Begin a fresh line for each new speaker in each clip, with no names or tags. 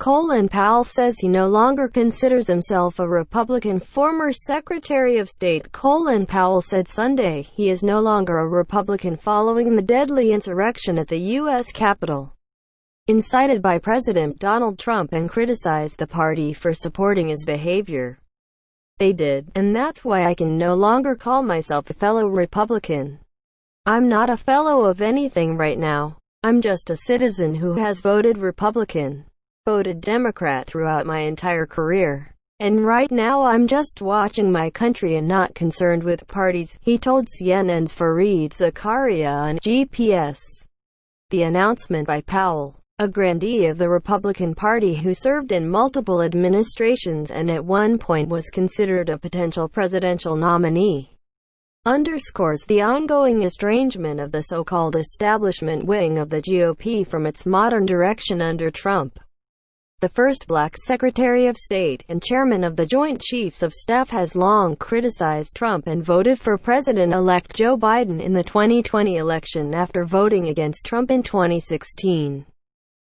Colin Powell says he no longer considers himself a Republican. Former Secretary of State Colin Powell said Sunday he is no longer a Republican following the deadly insurrection at the U.S. Capitol, incited by President Donald Trump, and criticized the party for supporting his behavior. "They did, and that's why I can no longer call myself a fellow Republican. I'm not a fellow of anything right now. I'm just a citizen who has voted Republican, voted Democrat throughout my entire career. And right now I'm just watching my country and not concerned with parties," he told CNN's Fareed Zakaria on GPS. The announcement by Powell, a grandee of the Republican Party who served in multiple administrations and at one point was considered a potential presidential nominee, underscores the ongoing estrangement of the so-called establishment wing of the GOP from its modern direction under Trump. The first black Secretary of State and chairman of the Joint Chiefs of Staff has long criticized Trump and voted for President-elect Joe Biden in the 2020 election after voting against Trump in 2016.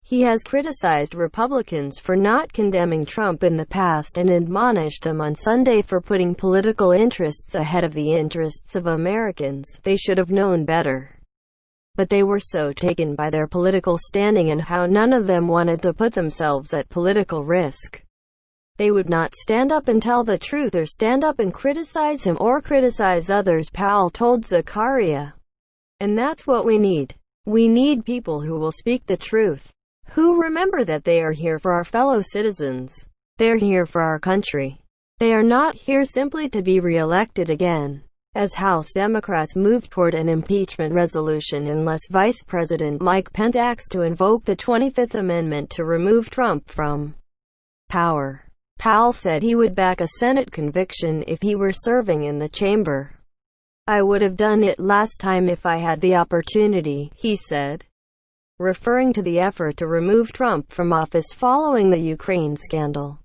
He has criticized Republicans for not condemning Trump in the past and admonished them on Sunday for putting political interests ahead of the interests of Americans. They should have known better. But they were so taken by their political standing and how none of them wanted to put themselves at political risk. They would not stand up and tell the truth or stand up and criticize him or criticize others, Powell told Zakaria. And that's what we need. We need people who will speak the truth, who remember that they are here for our fellow citizens. They're here for our country. They are not here simply to be re-elected again. As House Democrats move toward an impeachment resolution unless Vice President Mike Pence acts to invoke the 25th Amendment to remove Trump from power. Powell said he would back a Senate conviction if he were serving in the chamber. "I would have done it last time if I had the opportunity," he said, referring to the effort to remove Trump from office following the Ukraine scandal.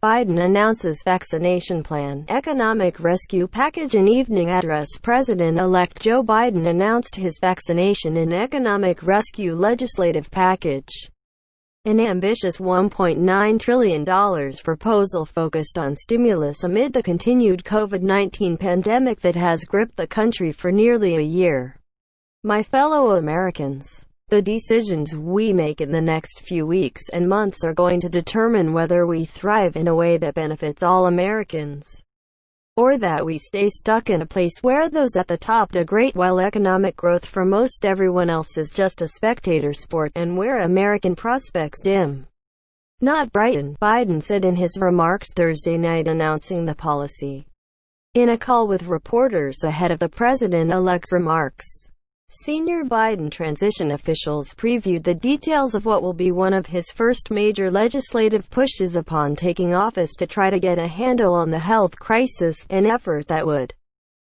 Biden announces vaccination plan, economic rescue package. In evening address, President-elect Joe Biden announced his vaccination and economic rescue legislative package, an ambitious $1.9 trillion proposal focused on stimulus amid the continued COVID-19 pandemic that has gripped the country for nearly a year. "My fellow Americans, the decisions we make in the next few weeks and months are going to determine whether we thrive in a way that benefits all Americans, or that we stay stuck in a place where those at the top do great while economic growth for most everyone else is just a spectator sport, and where American prospects dim, not brighten," Biden said in his remarks Thursday night announcing the policy. In a call with reporters ahead of the president-elect's remarks, senior Biden transition officials previewed the details of what will be one of his first major legislative pushes upon taking office to try to get a handle on the health crisis, an effort that would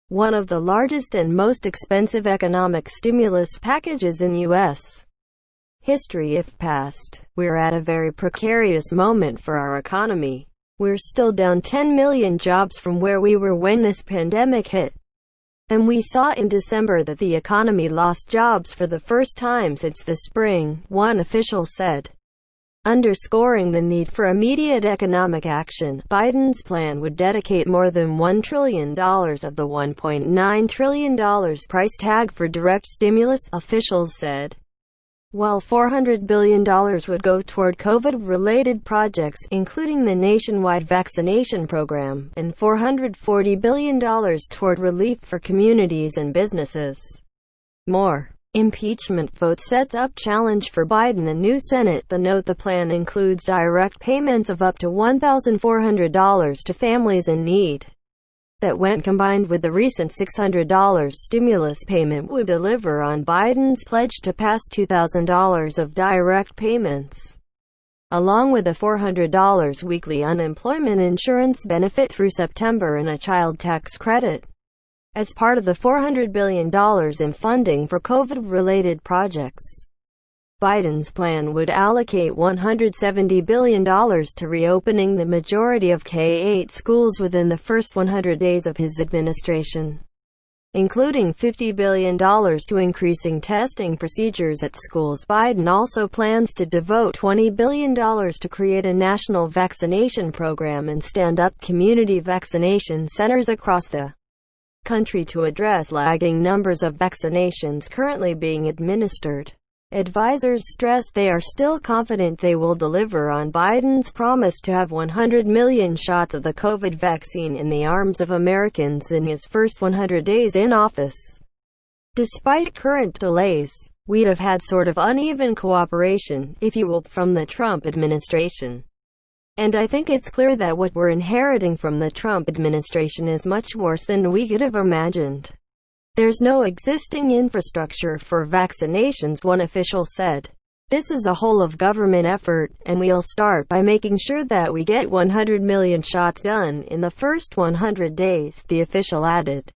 one of the largest and most expensive economic stimulus packages in U.S. history if passed. "We're at a very precarious moment for our economy. We're still down 10 million jobs from where we were when this pandemic hit. And we saw in December that the economy lost jobs for the first time since the spring," one official said, underscoring the need for immediate economic action. Biden's plan would dedicate more than $1 trillion of the $1.9 trillion price tag for direct stimulus, officials said, while $400 billion would go toward COVID-related projects, including the nationwide vaccination program, and $440 billion toward relief for communities and businesses. More impeachment vote sets up challenge for Biden and new Senate. The note the plan includes direct payments of up to $1,400 to families in need. That, when combined with the recent $600 stimulus payment, would deliver on Biden's pledge to pass $2,000 of direct payments, along with a $400 weekly unemployment insurance benefit through September and a child tax credit, as part of the $400 billion in funding for COVID-related projects. Biden's plan would allocate $170 billion to reopening the majority of K-8 schools within the first 100 days of his administration. including $50 billion to increasing testing procedures at schools. Biden also plans to devote $20 billion to create a national vaccination program and stand up community vaccination centers across the country to address lagging numbers of vaccinations currently being administered. Advisors stress they are still confident they will deliver on Biden's promise to have 100 million shots of the COVID vaccine in the arms of Americans in his first 100 days in office. Despite current delays, we'd have had sort of uneven cooperation, if you will, from the Trump administration. And I think it's clear that what we're inheriting from the Trump administration is much worse than we could have imagined. There's no existing infrastructure for vaccinations, one official said. This is a whole-of-government effort, and we'll start by making sure that we get 100 million shots done in the first 100 days, the official added.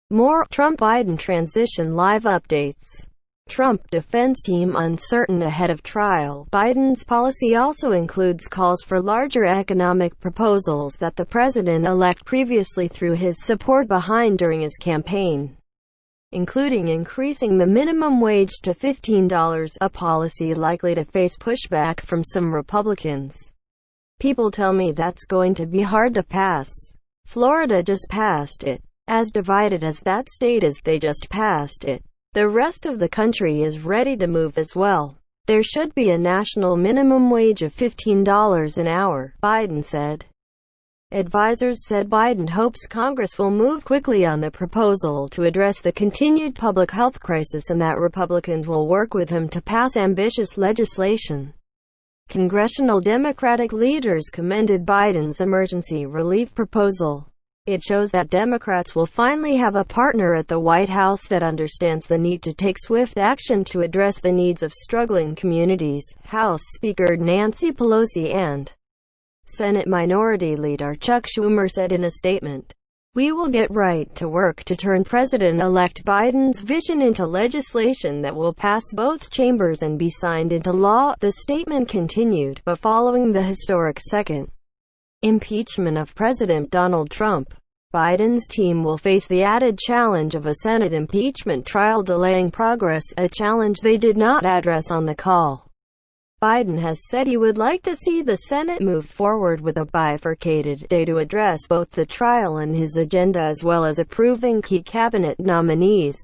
More Trump-Biden transition live updates. Trump defense team uncertain ahead of trial. Biden's policy also includes calls for larger economic proposals that the president-elect previously threw his support behind during his campaign, including increasing the minimum wage to $15, a policy likely to face pushback from some Republicans. People tell me that's going to be hard to pass. Florida just passed it. As divided as that state is, they just passed it. The rest of the country is ready to move as well. There should be a national minimum wage of $15 an hour, Biden said. Advisors said Biden hopes Congress will move quickly on the proposal to address the continued public health crisis and that Republicans will work with him to pass ambitious legislation. Congressional Democratic leaders commended Biden's emergency relief proposal. It shows that Democrats will finally have a partner at the White House that understands the need to take swift action to address the needs of struggling communities, House Speaker Nancy Pelosi and Senate Minority Leader Chuck Schumer said in a statement. We will get right to work to turn President-elect Biden's vision into legislation that will pass both chambers and be signed into law, the statement continued. But following the historic second impeachment of President Donald Trump, Biden's team will face the added challenge of a Senate impeachment trial delaying progress, a challenge they did not address on the call. Biden has said he would like to see the Senate move forward with a bifurcated day to address both the trial and his agenda as well as approving key cabinet nominees,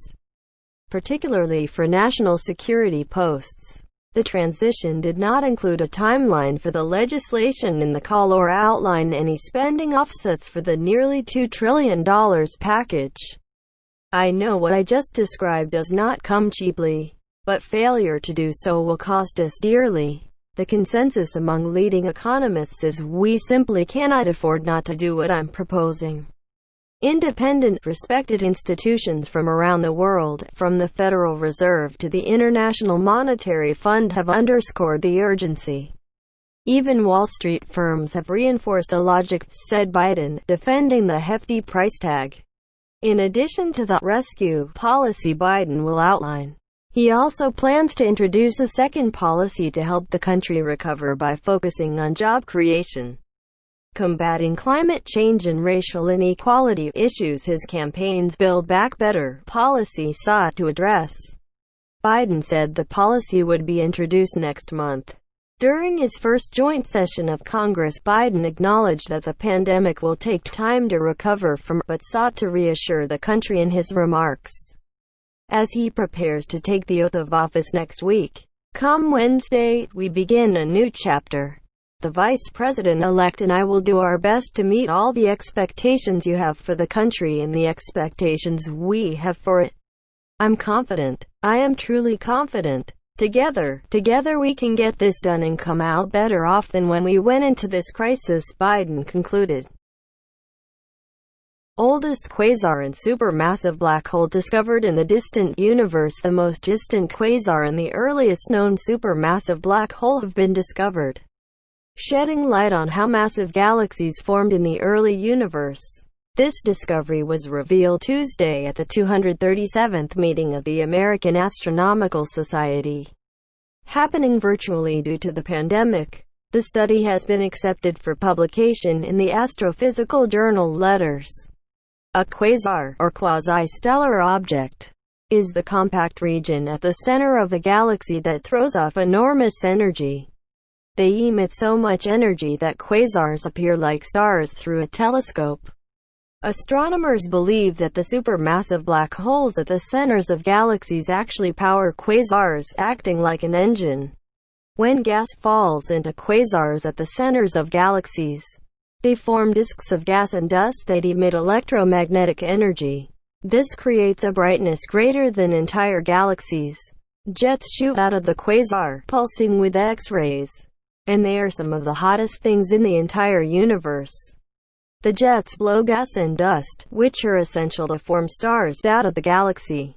particularly for national security posts. The transition did not include a timeline for the legislation in the call or outline any spending offsets for the nearly $2 trillion package. I know what I just described does not come cheaply, but failure to do so will cost us dearly. The consensus among leading economists is we simply cannot afford not to do what I'm proposing. Independent, respected institutions from around the world, from the Federal Reserve to the International Monetary Fund, have underscored the urgency. Even Wall Street firms have reinforced the logic, said Biden, defending the hefty price tag. In addition to the rescue policy Biden will outline, he also plans to introduce a second policy to help the country recover by focusing on job creation, combating climate change and racial inequality issues. His campaign's Build Back Better policy sought to address. Biden said the policy would be introduced next month. During his first joint session of Congress, Biden acknowledged that the pandemic will take time to recover from, but sought to reassure the country in his remarks as he prepares to take the oath of office next week. Come Wednesday, we begin a new chapter. The Vice President-elect and I will do our best to meet all the expectations you have for the country and the expectations we have for it. I'm confident. I am truly confident. Together we can get this done and come out better off than when we went into this crisis, Biden concluded. Oldest quasar and supermassive black hole discovered in the distant universe. The most distant quasar and the earliest known supermassive black hole have been discovered, shedding light on how massive galaxies formed in the early universe. This discovery was revealed Tuesday at the 237th meeting of the American Astronomical Society, happening virtually due to the pandemic. The study has been accepted for publication in the astrophysical journal Letters. A quasar, or quasi-stellar object, is the compact region at the center of a galaxy that throws off enormous energy. They emit so much energy that quasars appear like stars through a telescope. Astronomers believe that the supermassive black holes at the centers of galaxies actually power quasars, acting like an engine. When gas falls into quasars at the centers of galaxies, they form disks of gas and dust that emit electromagnetic energy. This creates a brightness greater than entire galaxies. Jets shoot out of the quasar, pulsing with X-rays, and they are some of the hottest things in the entire universe. The jets blow gas and dust, which are essential to form stars, out of the galaxy.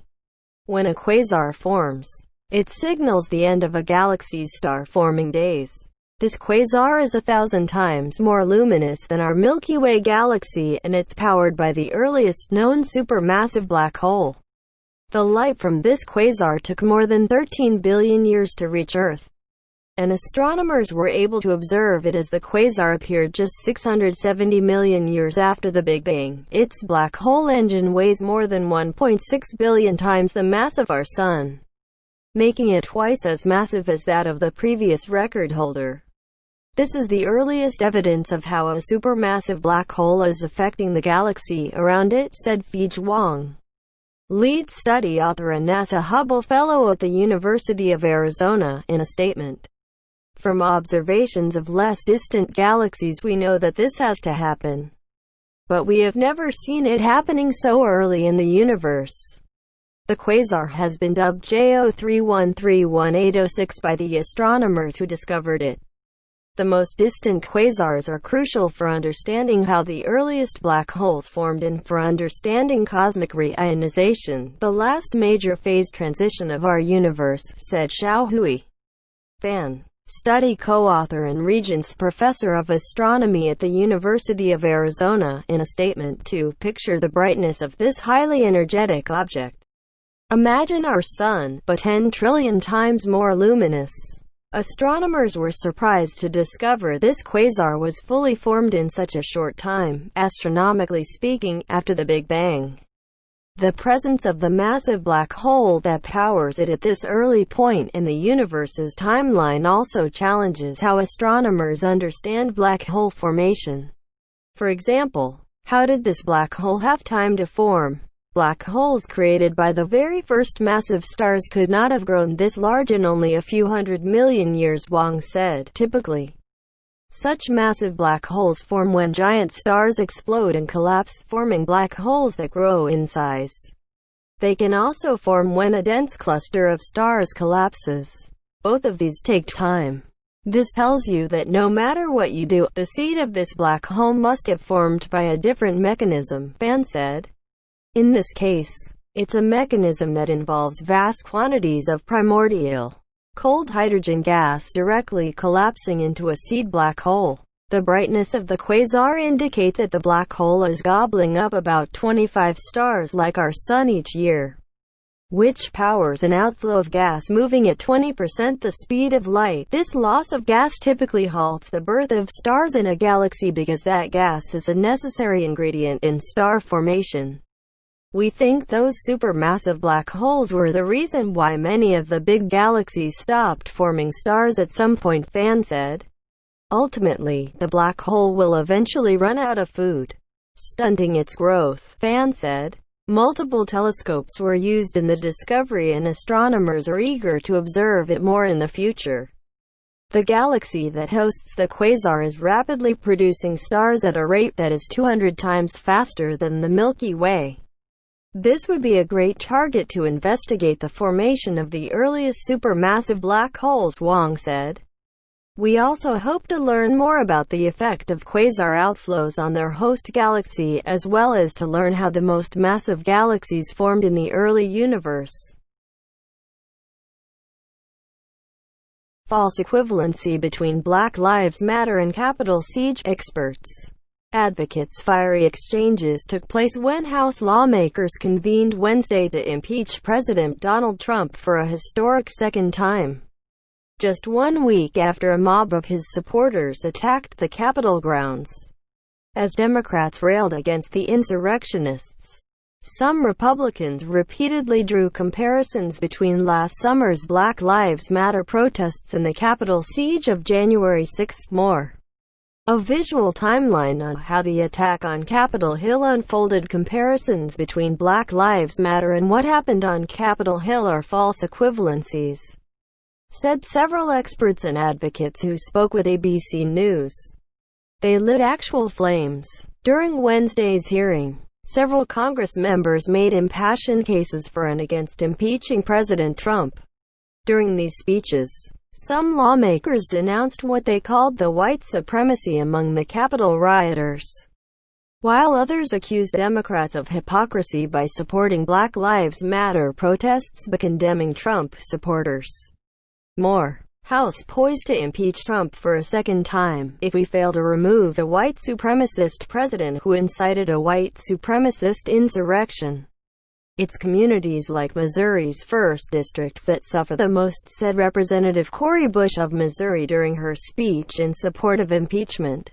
When a quasar forms, it signals the end of a galaxy's star-forming days. This quasar is 1,000 times more luminous than our Milky Way galaxy, and it's powered by the earliest known supermassive black hole. The light from this quasar took more than 13 billion years to reach Earth, and astronomers were able to observe it as the quasar appeared just 670 million years after the Big Bang. Its black hole engine weighs more than 1.6 billion times the mass of our Sun, making it twice as massive as that of the previous record holder. This is the earliest evidence of how a supermassive black hole is affecting the galaxy around it, said Fij Wang, lead study author and NASA Hubble Fellow at the University of Arizona, in a statement. From observations of less distant galaxies we know that this has to happen. But we have never seen it happening so early in the universe. The quasar has been dubbed J03131806 by the astronomers who discovered it. The most distant quasars are crucial for understanding how the earliest black holes formed and for understanding cosmic reionization, the last major phase transition of our universe, said Xiaohui Fan, study co-author and Regents Professor of Astronomy at the University of Arizona, in a statement. To picture the brightness of this highly energetic object, imagine our Sun, but 10 trillion times more luminous. Astronomers were surprised to discover this quasar was fully formed in such a short time, astronomically speaking, after the Big Bang. The presence of the massive black hole that powers it at this early point in the universe's timeline also challenges how astronomers understand black hole formation. For example, how did this black hole have time to form? Black holes created by the very first massive stars could not have grown this large in only a few 100 million years, Wang said. Typically, such massive black holes form when giant stars explode and collapse, forming black holes that grow in size. They can also form when a dense cluster of stars collapses. Both of these take time. This tells you that no matter what you do, the seed of this black hole must have formed by a different mechanism, Fan said. In this case, it's a mechanism that involves vast quantities of primordial, cold hydrogen gas directly collapsing into a seed black hole. The brightness of the quasar indicates that the black hole is gobbling up about 25 stars like our Sun each year, which powers an outflow of gas moving at 20% the speed of light. This loss of gas typically halts the birth of stars in a galaxy because that gas is a necessary ingredient in star formation. We think those supermassive black holes were the reason why many of the big galaxies stopped forming stars at some point, Fan said. Ultimately, the black hole will eventually run out of food, stunting its growth, Fan said. Multiple telescopes were used in the discovery and astronomers are eager to observe it more in the future. The galaxy that hosts the quasar is rapidly producing stars at a rate that is 200 times faster than the Milky Way. This would be a great target to investigate the formation of the earliest supermassive black holes, Wang said. We also hope to learn more about the effect of quasar outflows on their host galaxy, as well as to learn how the most massive galaxies formed in the early universe. False equivalency between Black Lives Matter and Capitol siege, experts. Advocates' fiery exchanges took place when House lawmakers convened Wednesday to impeach President Donald Trump for a historic second time, just 1 week after a mob of his supporters attacked the Capitol grounds. as Democrats railed against the insurrectionists. Some Republicans repeatedly drew comparisons between last summer's Black Lives Matter protests and the Capitol siege of January 6. More. A visual timeline on how the attack on Capitol Hill unfolded. Comparisons between Black Lives Matter and what happened on Capitol Hill are false equivalencies, said several experts and advocates who spoke with ABC News. They lit actual flames. During Wednesday's hearing, several Congress members made impassioned cases for and against impeaching President Trump. During these speeches, some lawmakers denounced what they called the white supremacy among the Capitol rioters, while others accused Democrats of hypocrisy by supporting Black Lives Matter protests but condemning Trump supporters. More. House poised to impeach Trump for a second time if we fail to remove the white supremacist president who incited a white supremacist insurrection. It's communities like Missouri's 1st District that suffer the most, said Representative Cori Bush of Missouri during her speech in support of impeachment.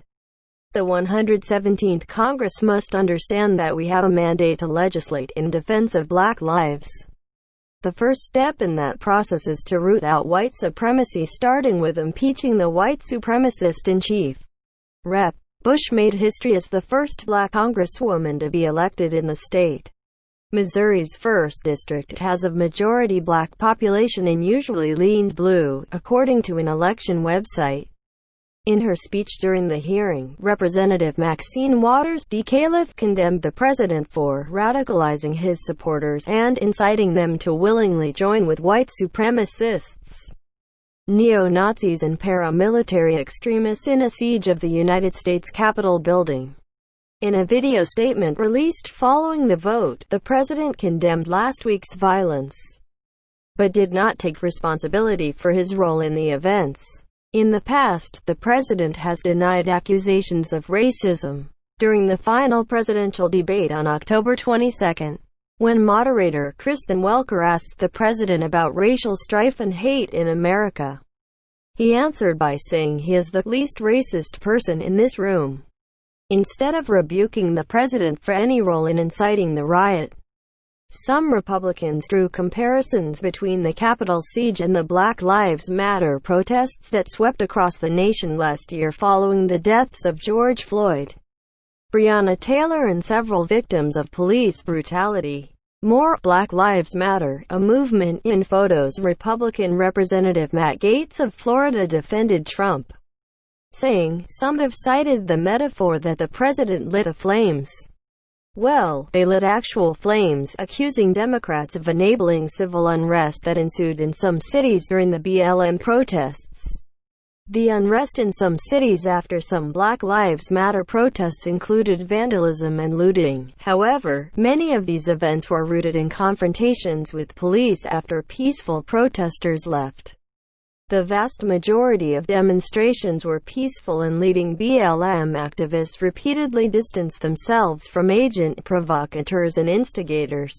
The 117th Congress must understand that we have a mandate to legislate in defense of Black lives. The first step in that process is to root out white supremacy, starting with impeaching the white supremacist-in-chief. Rep. Bush made history as the first Black congresswoman to be elected in the state. Missouri's 1st District has a majority Black population and usually leans blue, according to an election website. In her speech during the hearing, Representative Maxine Waters DeCalif condemned the president for radicalizing his supporters and inciting them to willingly join with white supremacists, neo-Nazis and paramilitary extremists in a siege of the United States Capitol building. In a video statement released following the vote, the president condemned last week's violence, but did not take responsibility for his role in the events. In the past, the president has denied accusations of racism. During the final presidential debate on October 22, when moderator Kristen Welker asked the president about racial strife and hate in America, he answered by saying he is the least racist person in this room, instead of rebuking the president for any role in inciting the riot. Some Republicans drew comparisons between the Capitol siege and the Black Lives Matter protests that swept across the nation last year following the deaths of George Floyd, Breonna Taylor and several victims of police brutality. More. Black Lives Matter, a movement in photos. Republican Representative Matt Gaetz of Florida defended Trump, saying, "Some have cited the metaphor that the president lit the flames. Well, they lit actual flames," accusing Democrats of enabling civil unrest that ensued in some cities during the BLM protests. The unrest in some cities after some Black Lives Matter protests included vandalism and looting. However, many of these events were rooted in confrontations with police after peaceful protesters left. The vast majority of demonstrations were peaceful, and leading BLM activists repeatedly distanced themselves from agent provocateurs and instigators.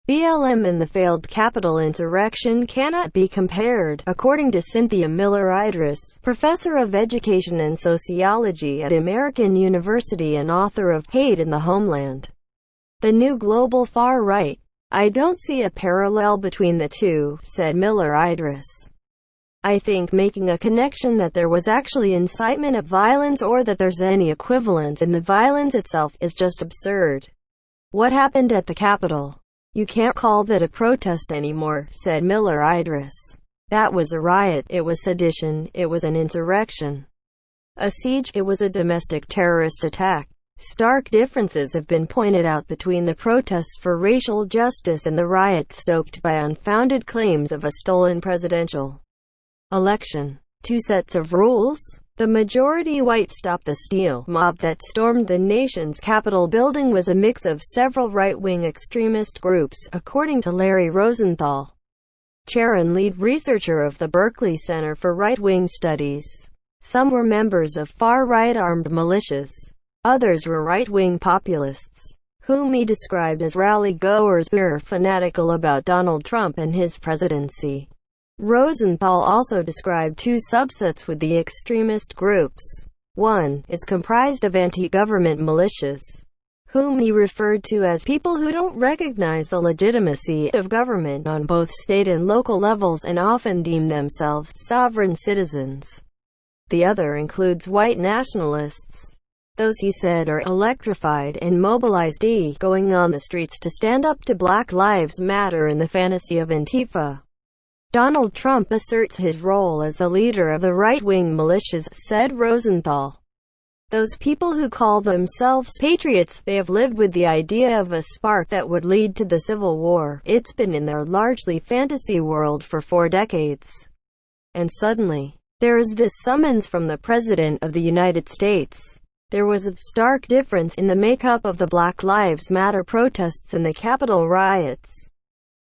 BLM and the failed Capitol insurrection cannot be compared, according to Cynthia Miller-Idris, professor of education and sociology at American University and author of Hate in the Homeland: The New Global Far Right. "I don't see a parallel between the two," said Miller-Idris. "I think making a connection that there was actually incitement of violence or that there's any equivalence in the violence itself is just absurd. What happened at the Capitol? You can't call that a protest anymore," said Miller-Idris. "That was a riot, it was sedition, it was an insurrection. A siege, it was a domestic terrorist attack." Stark differences have been pointed out between the protests for racial justice and the riots stoked by unfounded claims of a stolen presidential election. Two sets of rules. The majority white Stop the Steal mob that stormed the nation's Capitol building was a mix of several right-wing extremist groups, according to Larry Rosenthal, chair and lead researcher of the Berkeley Center for Right-Wing Studies. Some were members of far-right armed militias. Others were right-wing populists, whom he described as rally-goers who are fanatical about Donald Trump and his presidency. Rosenthal also described two subsets with the extremist groups: One is comprised of anti-government militias, whom he referred to as people who don't recognize the legitimacy of government on both state and local levels and often deem themselves sovereign citizens. The other includes white nationalists. Those, he said, are electrified and mobilized, going on the streets to stand up to Black Lives Matter in the fantasy of Antifa. Donald Trump asserts his role as the leader of the right-wing militias, said Rosenthal. Those people who call themselves patriots, they have lived with the idea of a spark that would lead to the Civil War. It's been in their largely fantasy world for 4 decades. And suddenly, there is this summons from the President of the United States. There was a stark difference in the makeup of the Black Lives Matter protests and the Capitol riots.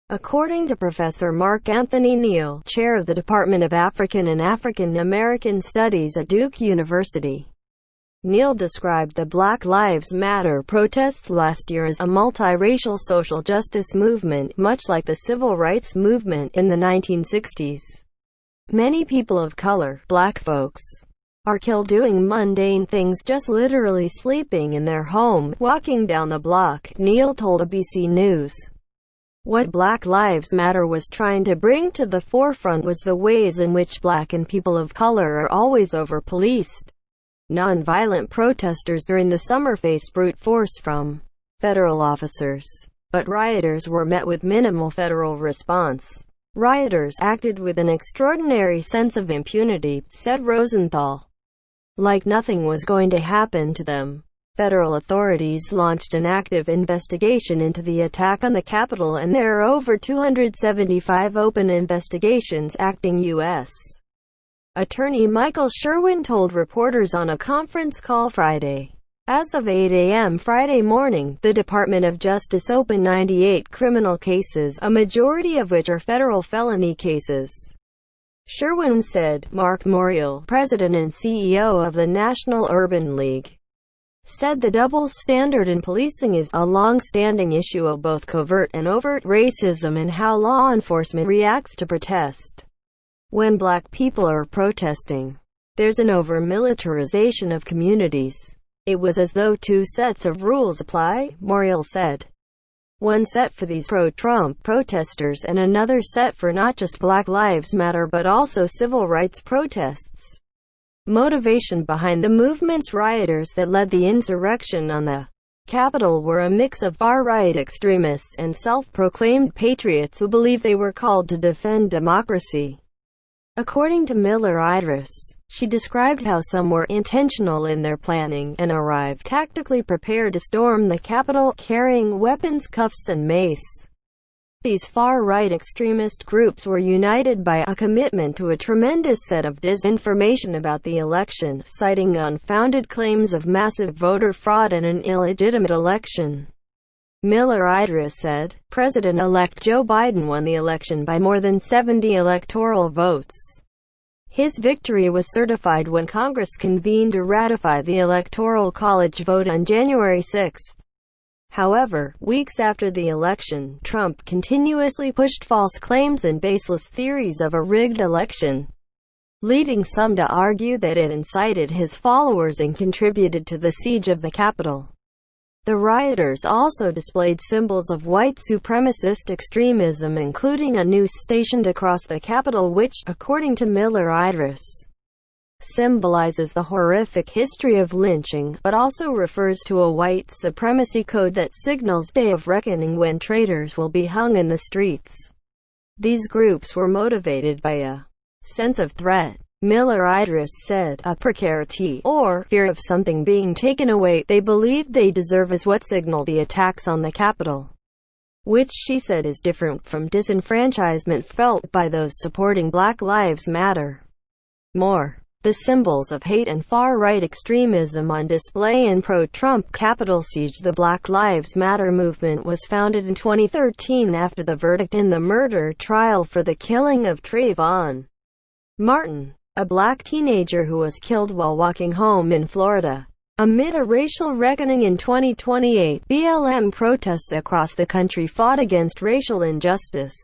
According to Professor Mark Anthony Neal, chair of the Department of African and African American Studies at Duke University, Neal described the Black Lives Matter protests last year as a multiracial social justice movement, much like the civil rights movement in the 1960s. Many people of color, black folks, are killed doing mundane things, just literally sleeping in their home, walking down the block, Neal told ABC News. What Black Lives Matter was trying to bring to the forefront was the ways in which black and people of color are always over-policed. Non-violent protesters during the summer faced brute force from federal officers, but rioters were met with minimal federal response. Rioters acted with an extraordinary sense of impunity, said Rosenthal. Like nothing was going to happen to them. Federal authorities launched an active investigation into the attack on the Capitol, and there are over 275 open investigations. Acting U.S. Attorney Michael Sherwin told reporters on a conference call Friday. As of 8 a.m. Friday morning, the Department of Justice opened 98 criminal cases, a majority of which are federal felony cases. Sherwin said. Mark Morial, president and CEO of the National Urban League, said the double standard in policing is a long-standing issue of both covert and overt racism and how law enforcement reacts to protest. When black people are protesting, there's an over-militarization of communities. It was as though 2 sets of rules apply, Morial said. One set for these pro-Trump protesters and another set for not just Black Lives Matter but also civil rights protests. Motivation behind the movement's rioters that led the insurrection on the Capitol were a mix of far-right extremists and self-proclaimed patriots who believed they were called to defend democracy. According to Miller Idris, she described how some were intentional in their planning and arrived tactically prepared to storm the Capitol, carrying weapons, cuffs and mace. These far-right extremist groups were united by a commitment to a tremendous set of disinformation about the election, citing unfounded claims of massive voter fraud and an illegitimate election. Miller Idris said, President-elect Joe Biden won the election by more than 70 electoral votes. His victory was certified when Congress convened to ratify the Electoral College vote on January 6. However, weeks after the election, Trump continuously pushed false claims and baseless theories of a rigged election, leading some to argue that it incited his followers and contributed to the siege of the Capitol. The rioters also displayed symbols of white supremacist extremism, including a noose stationed across the Capitol which, according to Miller Idris, symbolizes the horrific history of lynching, but also refers to a white supremacy code that signals day of reckoning when traitors will be hung in the streets. These groups were motivated by a sense of threat. Miller Idris said, a precarity, or fear of something being taken away, they believed they deserve is what signaled the attacks on the Capitol, which she said is different from disenfranchisement felt by those supporting Black Lives Matter. More. The symbols of hate and far-right extremism on display in pro-Trump Capitol siege. The Black Lives Matter movement was founded in 2013 after the verdict in the murder trial for the killing of Trayvon Martin, a black teenager who was killed while walking home in Florida. Amid a racial reckoning in 2028, BLM protests across the country fought against racial injustice,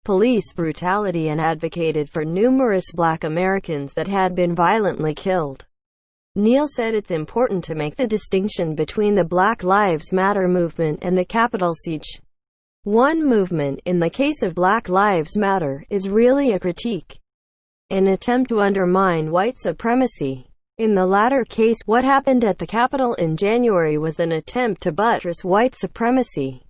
police brutality and advocated for numerous black Americans that had been violently killed. Neal said it's important to make the distinction between the Black Lives Matter movement and the Capitol siege. One movement, in the case of Black Lives Matter, is really a critique, an attempt to undermine white supremacy. In the latter case, what happened at the Capitol in January was an attempt to buttress white supremacy.